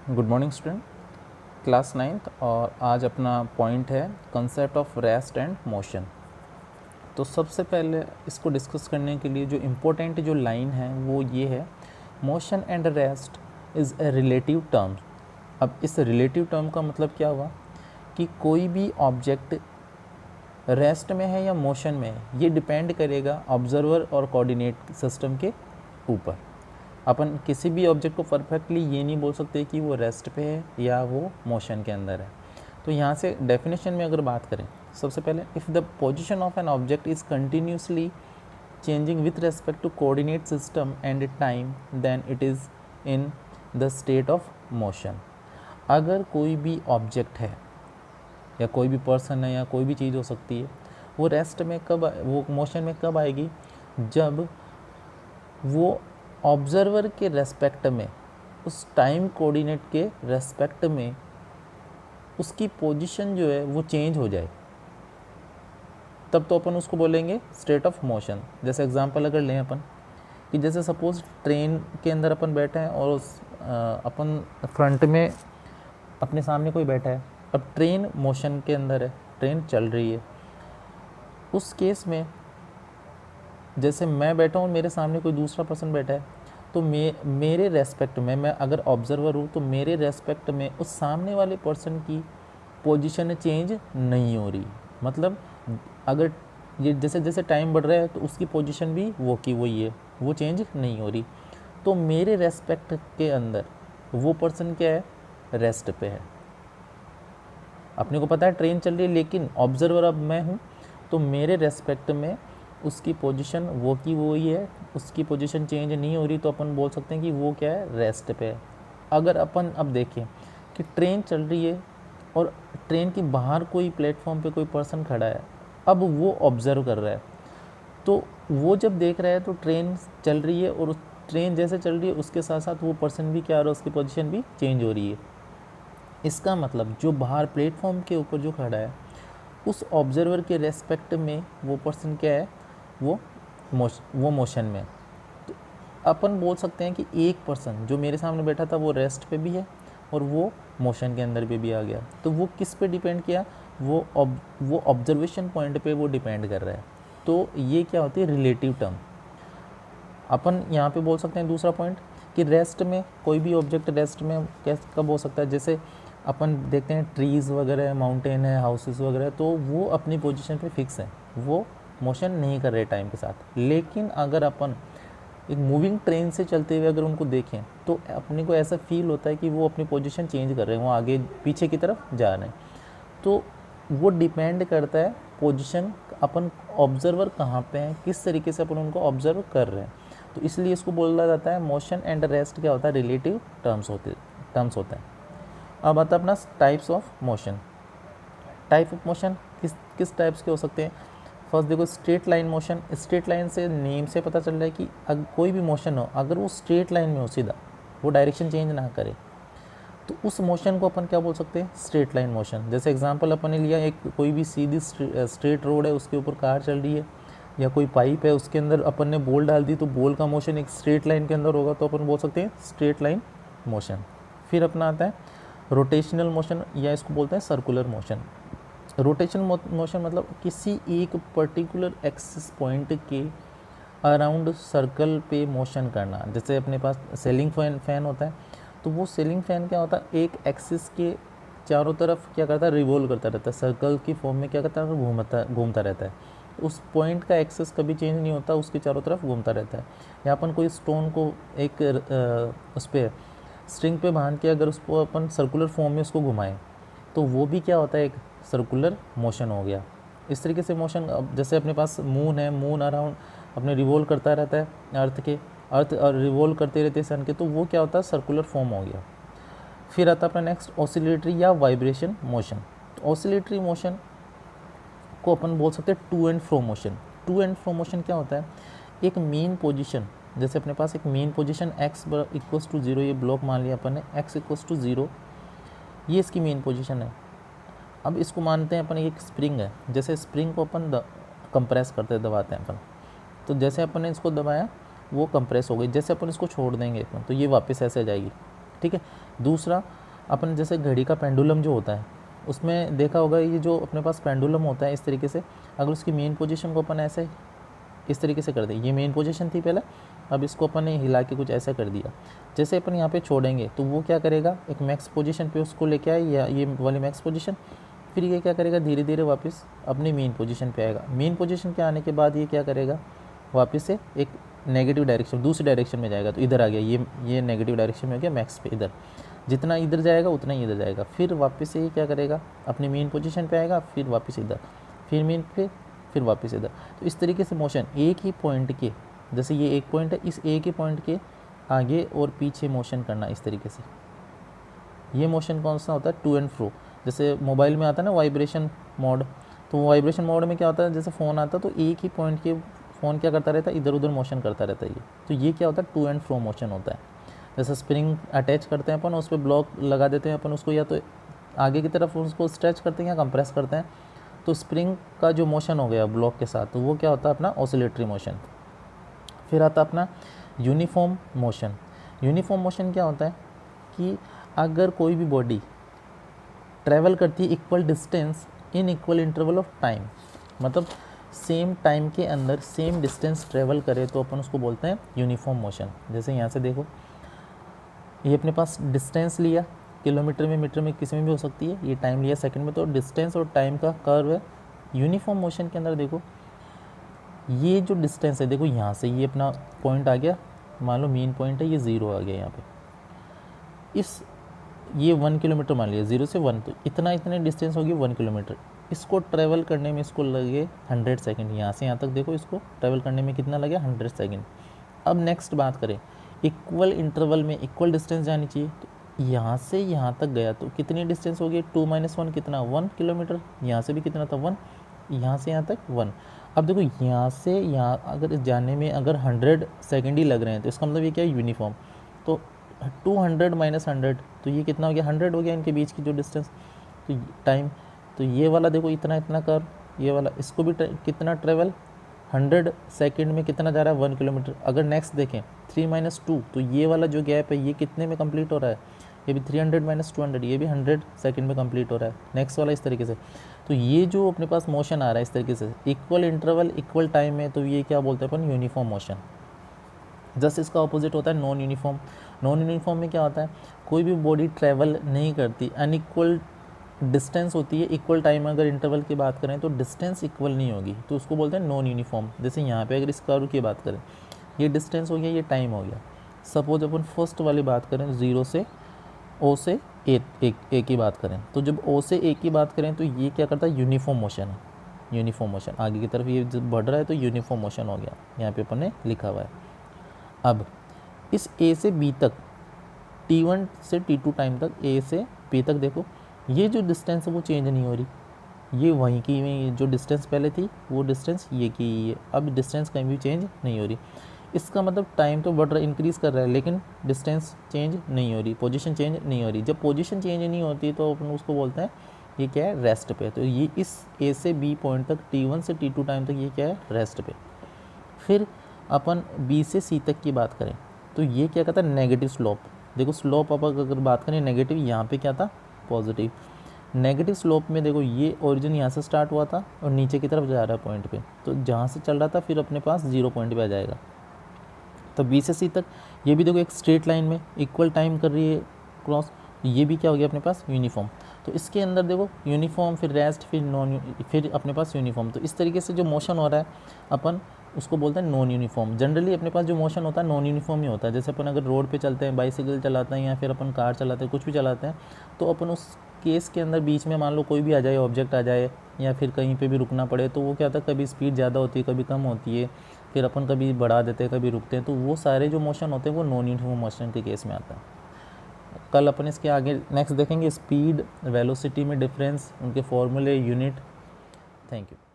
Good morning student, class 9th और आज अपना पॉइंट है concept of rest and motion. तो सबसे पहले इसको डिस्कस करने के लिए जो इम्पोर्टेंट जो लाइन है वो ये है, motion and rest is a relative term. अब इस रिलेटिव टर्म का मतलब क्या हुआ कि कोई भी ऑब्जेक्ट रेस्ट में है या मोशन में है, ये डिपेंड करेगा ऑब्जर्वर और कोऑर्डिनेट सिस्टम के ऊपर। अपन किसी भी ऑब्जेक्ट को परफेक्टली ये नहीं बोल सकते कि वो रेस्ट पे है या वो मोशन के अंदर है। तो यहाँ से डेफिनेशन में अगर बात करें, सबसे पहले if the position of an object is continuously changing with respect to coordinate system and time, then it is in the state of motion. अगर कोई भी ऑब्जेक्ट है या कोई भी पर्सन है या कोई भी चीज़ हो सकती है, वो रेस्ट में कब, वो मोशन में कब आएगी, जब वो ऑब्जर्वर के रेस्पेक्ट में, उस टाइम कोऑर्डिनेट के रेस्पेक्ट में उसकी पोजीशन जो है वो चेंज हो जाए, तब तो अपन उसको बोलेंगे स्टेट ऑफ मोशन। जैसे एग्जांपल अगर लें अपन कि जैसे सपोज ट्रेन के अंदर अपन बैठे हैं और उस अपन फ्रंट में अपने सामने कोई बैठा है। अब ट्रेन मोशन के अंदर है, ट्रेन चल रही है। उस केस में जैसे मैं बैठा हूँ, मेरे सामने कोई दूसरा पर्सन बैठा है, तो मेरे रेस्पेक्ट में, मैं अगर ऑब्जर्वर हूँ तो मेरे रेस्पेक्ट में उस सामने वाले पर्सन की पोजीशन चेंज नहीं हो रही। मतलब अगर ये जैसे जैसे टाइम बढ़ रहा है तो उसकी पोजीशन भी वो की वही है, वो चेंज नहीं हो रही। तो मेरे रेस्पेक्ट के अंदर वो पर्सन क्या है, रेस्ट पे है। अपने को पता है ट्रेन चल रही है, लेकिन ऑब्जर्वर अब मैं हूँ, तो मेरे रेस्पेक्ट में उसकी पोजीशन वो की वो ही है, उसकी पोजीशन चेंज नहीं हो रही, तो अपन बोल सकते हैं कि वो क्या है, रेस्ट पे है। अगर अपन अब देखें कि ट्रेन चल रही है और ट्रेन के बाहर कोई प्लेटफॉर्म पे कोई पर्सन खड़ा है, अब वो ऑब्जर्व कर रहा है, तो वो जब देख रहा है तो ट्रेन चल रही है और उस ट्रेन जैसे चल रही है उसके साथ साथ वो पर्सन भी क्या हो रहा है, उसकी पोजीशन भी चेंज हो रही है। इसका मतलब जो बाहर प्लेटफॉर्म के ऊपर जो खड़ा है, उस ऑब्जर्वर के रेस्पेक्ट में वो पर्सन क्या है, वो मोशन में। तो अपन बोल सकते हैं कि एक पर्सन जो मेरे सामने बैठा था वो रेस्ट पे भी है और वो मोशन के अंदर भी आ गया। तो वो किस पे डिपेंड किया, वो ऑब्जर्वेशन पॉइंट पे वो डिपेंड कर रहा है। तो ये क्या होती है, रिलेटिव टर्म। अपन यहाँ पे बोल सकते हैं दूसरा पॉइंट कि रेस्ट में कोई भी ऑब्जेक्ट रेस्ट में कैसे कब हो सकता है। जैसे अपन देखते हैं ट्रीज़ वगैरह, माउंटेन है, हाउसेस वगैरह, तो वो अपनी पोजीशन पे फिक्स है, वो मोशन नहीं कर रहे टाइम के साथ। लेकिन अगर अपन एक मूविंग ट्रेन से चलते हुए अगर उनको देखें तो अपने को ऐसा फील होता है कि वो अपनी पोजीशन चेंज कर रहे हैं, वो आगे पीछे की तरफ जा रहे हैं। तो वो डिपेंड करता है पोजीशन, अपन ऑब्जर्वर कहाँ पे हैं, किस तरीके से अपन उनको ऑब्जर्व कर रहे हैं। तो इसलिए इसको बोला जाता है मोशन एंड रेस्ट क्या होता है, रिलेटिव टर्म्स होता है। अब आता है अपना types of motion. Type of motion किस टाइप्स के हो सकते हैं। फर्स्ट देखो, straight line motion. Straight line से नेम से पता चल रहा है कि अगर कोई भी मोशन हो, अगर वो स्ट्रेट लाइन में हो, सीधा वो डायरेक्शन चेंज ना करे, तो उस मोशन को अपन क्या बोल सकते हैं, स्ट्रेट लाइन मोशन। जैसे एग्जांपल अपन ने लिया, एक कोई भी सीधी स्ट्रेट रोड है, उसके ऊपर कार चल रही है, या कोई पाइप है उसके अंदर अपन ने बॉल डाल दी, तो बॉल का मोशन एक स्ट्रेट लाइन के अंदर होगा, तो अपन बोल सकते हैं स्ट्रेट लाइन मोशन। फिर अपना आता है रोटेशनल मोशन, या इसको बोलते हैं सर्कुलर मोशन। रोटेशनल मोशन मतलब किसी एक पर्टिकुलर एक्सिस पॉइंट के अराउंड सर्कल पे मोशन करना। जैसे अपने पास सीलिंग फैन होता है, तो वो सीलिंग फैन क्या होता है, एक एक्सिस के चारों तरफ क्या करता है, रिवॉल्व करता रहता है, सर्कल की फॉर्म में क्या करता है, घूमता रहता है। उस पॉइंट का एक्सिस कभी चेंज नहीं होता, उसके चारों तरफ घूमता रहता है। या अपन कोई स्टोन को एक उस पर स्ट्रिंग पे बांध के अगर उसको अपन सर्कुलर फॉर्म में उसको घुमाएं, तो वो भी क्या होता है, एक सर्कुलर मोशन हो गया। इस तरीके से मोशन, अब जैसे अपने पास मून है, मून अराउंड अपने रिवॉल्व करता रहता है अर्थ और रिवॉल्व करते रहते हैं सन के, तो वो क्या होता है, सर्कुलर फॉर्म हो गया। फिर आता है अपना नेक्स्ट ऑसिलेटरी या वाइब्रेशन मोशन। ऑसिलेटरी मोशन को अपन बोल सकते हैं to and fro motion. To and fro motion क्या होता है, एक मेन पोजीशन, जैसे अपने पास एक mean position x equals to 0, ये ब्लॉक मान लिया अपन ने, x इक्वल्स टू 0, ये इसकी मेन पोजीशन है। अब इसको मानते हैं अपन एक स्प्रिंग है, जैसे स्प्रिंग को अपन कंप्रेस करते हैं, दबाते हैं अपन, तो जैसे अपन ने इसको दबाया वो कंप्रेस हो गई, जैसे अपन इसको छोड़ देंगे अपन तो ये वापस ऐसे आ जाएगी, ठीक है। दूसरा, अपन जैसे घड़ी का पेंडुलम जो होता है उसमें देखा होगा, ये जो अपने पास पेंडुलम होता है इस तरीके से, अगर उसकी मेन पोजीशन को अपन ऐसे इस तरीके से कर दें, ये मेन पोजीशन थी पहले, अब इसको अपन ने हिला के कुछ ऐसा कर दिया, जैसे अपन यहाँ पे छोड़ेंगे तो वो क्या करेगा, एक मैक्स पोजीशन पे उसको लेके आए, या ये वाली मैक्स पोजीशन, फिर ये क्या करेगा, धीरे धीरे वापस अपनी मेन पोजीशन पे आएगा। मेन पोजीशन पे आने के बाद ये क्या करेगा, वापस से एक नेगेटिव डायरेक्शन, दूसरी डायरेक्शन में जाएगा, तो इधर आ गया, ये नेगेटिव डायरेक्शन में हो गया मैक्स पे, इधर जितना इधर जाएगा उतना ही इधर जाएगा, फिर वापस से ये क्या करेगा, अपनी मेन पोजीशन पे आएगा, फिर वापस इधर, फिर मेन पे, फिर वापस इधर। तो इस तरीके से मोशन एक ही पॉइंट के, जैसे ये एक पॉइंट है, इस एक ही पॉइंट के आगे और पीछे मोशन करना इस तरीके से। ये मोशन कौन सा होता है, टू एंड फ्रो। जैसे मोबाइल में आता है ना वाइब्रेशन मोड, तो वाइब्रेशन मोड में क्या होता है, जैसे फ़ोन आता है तो एक ही पॉइंट के फ़ोन क्या करता रहता है, इधर उधर मोशन करता रहता है ये, तो ये क्या होता है, टू एंड फ्रो मोशन होता है। जैसे स्प्रिंग अटैच करते हैं अपन, उस पर ब्लॉक लगा देते हैं अपन उसको, या तो आगे की तरफ उसको स्ट्रेच करते हैं या कंप्रेस करते हैं, तो स्प्रिंग का जो मोशन हो गया ब्लॉक के साथ, तो वो क्या होता है अपना ऑसिलेटरी मोशन। फिर आता है अपना यूनिफॉर्म मोशन। यूनिफॉर्म मोशन क्या होता है कि अगर कोई भी बॉडी ट्रैवल करती है equal distance in equal interval of time, मतलब सेम टाइम के अंदर सेम डिस्टेंस ट्रैवल करे, तो अपन उसको बोलते हैं यूनिफॉर्म मोशन। जैसे यहाँ से देखो, ये अपने पास डिस्टेंस लिया, किलोमीटर में, मीटर में, किसी में भी हो सकती है, ये टाइम लिया सेकंड में, तो डिस्टेंस और टाइम का कर्व है। यूनिफॉर्म मोशन के अंदर देखो, ये जो डिस्टेंस है, देखो यहाँ से ये अपना पॉइंट आ गया, मान लो मेन पॉइंट है, ये 0 आ गया यहाँ पे, ये 1 किलोमीटर मान लिया, 0 से 1, तो इतने डिस्टेंस होगी 1 किलोमीटर। इसको ट्रैवल करने में इसको लगे 100 सेकंड, यहाँ से यहाँ तक देखो, इसको ट्रैवल करने में कितना लगे, 100 सेकंड। अब नेक्स्ट बात करें, इक्वल इंटरवल में इक्वल डिस्टेंस जानी चाहिए, तो यहाँ से यहाँ तक गया तो कितनी डिस्टेंस होगी, 2 - 1 कितना, 1 किलोमीटर। यहाँ से भी कितना था, 1, यहाँ से यहाँ तक 1। अब देखो यहाँ से यहाँ अगर जाने में अगर 100 सेकंड ही लग रहे हैं, तो इसका मतलब ये क्या है, यूनिफॉर्म। तो 200 - 100, तो ये कितना हो गया, 100 हो गया इनके बीच की जो डिस्टेंस, तो टाइम, तो ये वाला देखो इतना कर, ये वाला इसको भी कितना ट्रेवल, 100 सेकंड में कितना जा रहा है, 1 किलोमीटर। अगर नेक्स्ट देखें 3 - 2, तो ये वाला जो गैप है ये कितने में कंप्लीट हो रहा है, ये भी 300 - 200, ये भी 100 सेकंड में कंप्लीट हो रहा है। नेक्स्ट वाला इस तरीके से, तो ये जो अपने पास मोशन आ रहा है इस तरीके से, इक्वल इंटरवल इक्वल टाइम में, तो ये क्या बोलते हैं अपन, यूनिफॉर्म मोशन। जस्ट इसका ऑपोजिट होता है नॉन यूनिफॉर्म। नॉन यूनिफॉर्म में क्या होता है, कोई भी बॉडी ट्रैवल नहीं करती, अनइक्वल डिस्टेंस होती है, इक्वल टाइम अगर इंटरवल की बात करें तो डिस्टेंस इक्वल नहीं होगी, तो उसको बोलते हैं नॉन यूनिफॉर्म। जैसे यहाँ पे अगर इस कर्व की बात करें, ये डिस्टेंस हो गया, ये टाइम हो गया। सपोज अपन फर्स्ट वाली बात करें, 0 से O से A की बात करें, तो जब O से A की बात करें तो ये क्या करता है, यूनिफॉर्म मोशन है। यूनिफॉर्म मोशन आगे की तरफ ये जब बढ़ रहा है तो यूनिफॉर्म मोशन हो गया, यहाँ पे अपन ने लिखा हुआ है। अब इस A से B तक, T1 से T2 टाइम तक, A से B तक देखो, ये जो डिस्टेंस है वो चेंज नहीं हो रही, ये वहीं की में जो डिस्टेंस पहले थी वो डिस्टेंस ये की है, अब डिस्टेंस कहीं भी चेंज नहीं हो रही। इसका मतलब टाइम तो बढ़ रहा है, इंक्रीज़ कर रहा है, लेकिन डिस्टेंस चेंज नहीं हो रही, पोजीशन चेंज नहीं हो रही। जब पोजीशन चेंज नहीं होती तो अपन उसको बोलते हैं ये क्या है, रेस्ट पे। तो ये इस A से B पॉइंट तक, T1 से T2 टाइम तक ये क्या है, रेस्ट पे। फिर अपन B से C तक की बात करें तो ये क्या कहता है, नेगेटिव स्लोप। देखो स्लोप अब अगर बात करें नेगेटिव, यहाँ पे क्या था, पॉजिटिव। नेगेटिव स्लोप में देखो ये ओरिजिन यहाँ से स्टार्ट हुआ था और नीचे की तरफ जा रहा है पॉइंट पे, तो जहाँ से चल रहा था फिर अपने पास 0 पॉइंट पे आ जाएगा। तो B से C तक ये भी देखो एक स्ट्रेट लाइन में इक्वल टाइम कर रही है क्रॉस, ये भी क्या हो गया अपने पास, यूनिफॉर्म। तो इसके अंदर देखो यूनिफॉर्म, फिर रेस्ट, फिर अपने पास यूनिफॉर्म। तो इस तरीके से जो मोशन हो रहा है अपन उसको बोलते हैं नॉन यूनिफॉर्म। जनरली अपने पास जो मोशन होता है नॉन यूनिफॉर्म ही होता है। जैसे अपन अगर रोड पे चलते हैं, बाइसिकल चलाते हैं या फिर अपन कार चलाते हैं, कुछ भी चलाते हैं, तो अपन उस केस के अंदर बीच में मान लो कोई भी आ जाए, ऑब्जेक्ट आ जाए या फिर कहीं पे भी रुकना पड़े, तो वो क्या होता है, कभी स्पीड ज़्यादा होती है, कभी कम होती है, फिर अपन कभी बढ़ा देते हैं, कभी रुकते हैं, तो वो सारे जो मोशन होते हैं वो नॉन यूनिफॉर्म मोशन के केस में आता है। कल अपन इसके आगे नेक्स्ट देखेंगे स्पीड वेलोसिटी में डिफरेंस, उनके फॉर्मूले, यूनिट। Thank you.